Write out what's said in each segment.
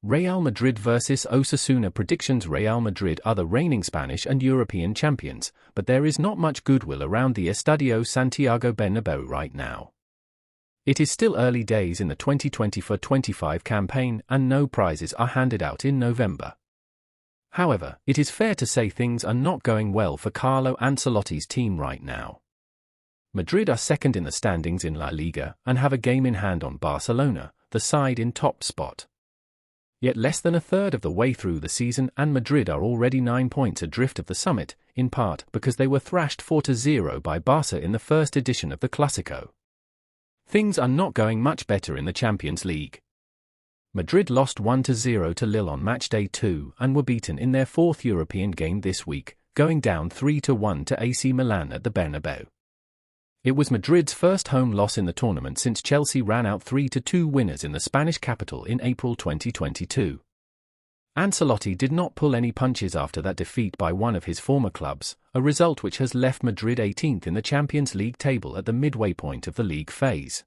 Real Madrid vs Osasuna predictions. Real Madrid are the reigning Spanish and European champions, but there is not much goodwill around the Estadio Santiago Bernabéu right now. It is still early days in the 2024-25 campaign and no prizes are handed out in November. However, it is fair to say things are not going well for Carlo Ancelotti's team right now. Madrid are second in the standings in La Liga and have a game in hand on Barcelona, the side in top spot. Yet less than a third of the way through the season and Madrid are already 9 points adrift of the summit, in part because they were thrashed 4-0 by Barca in the first edition of the Clásico. Things are not going much better in the Champions League. Madrid lost 1-0 to Lille on matchday 2 and were beaten in their fourth European game this week, going down 3-1 to AC Milan at the Bernabéu. It was Madrid's first home loss in the tournament since Chelsea ran out 3-2 winners in the Spanish capital in April 2022. Ancelotti did not pull any punches after that defeat by one of his former clubs, a result which has left Madrid 18th in the Champions League table at the midway point of the league phase.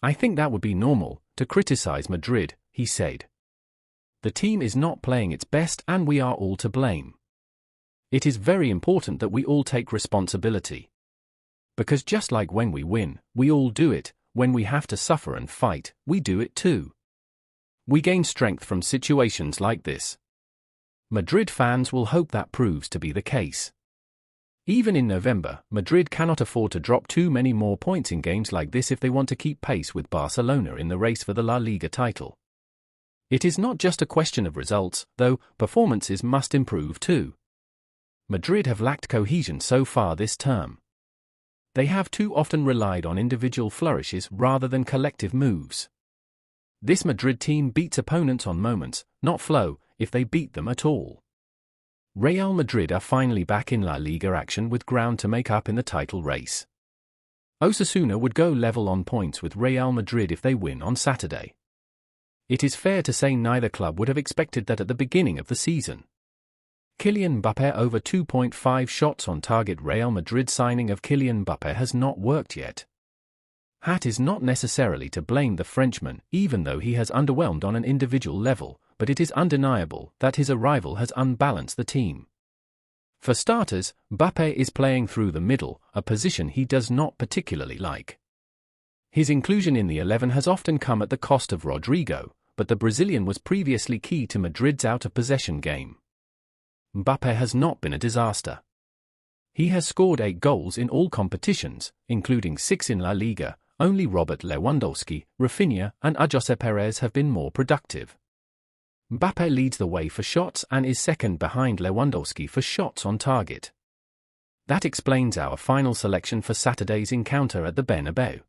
"I think that would be normal, to criticize Madrid," he said. "The team is not playing its best and we are all to blame. It is very important that we all take responsibility. Because just like when we win, we all do it, when we have to suffer and fight, we do it too. We gain strength from situations like this." Madrid fans will hope that proves to be the case. Even in November, Madrid cannot afford to drop too many more points in games like this if they want to keep pace with Barcelona in the race for the La Liga title. It is not just a question of results, though, performances must improve too. Madrid have lacked cohesion so far this term. They have too often relied on individual flourishes rather than collective moves. This Madrid team beats opponents on moments, not flow, if they beat them at all. Real Madrid are finally back in La Liga action with ground to make up in the title race. Osasuna would go level on points with Real Madrid if they win on Saturday. It is fair to say neither club would have expected that at the beginning of the season. Kylian Mbappé over 2.5 shots on target. Real Madrid signing of Kylian Mbappé has not worked yet. Hat is not necessarily to blame the Frenchman, even though he has underwhelmed on an individual level, but it is undeniable that his arrival has unbalanced the team. For starters, Mbappé is playing through the middle, a position he does not particularly like. His inclusion in the 11 has often come at the cost of Rodrigo, but the Brazilian was previously key to Madrid's out-of-possession game. Mbappé has not been a disaster. He has scored 8 goals in all competitions, including 6 in La Liga. Only Robert Lewandowski, Rafinha, and José Perez have been more productive. Mbappé leads the way for shots and is second behind Lewandowski for shots on target. That explains our final selection for Saturday's encounter at the Bernabéu.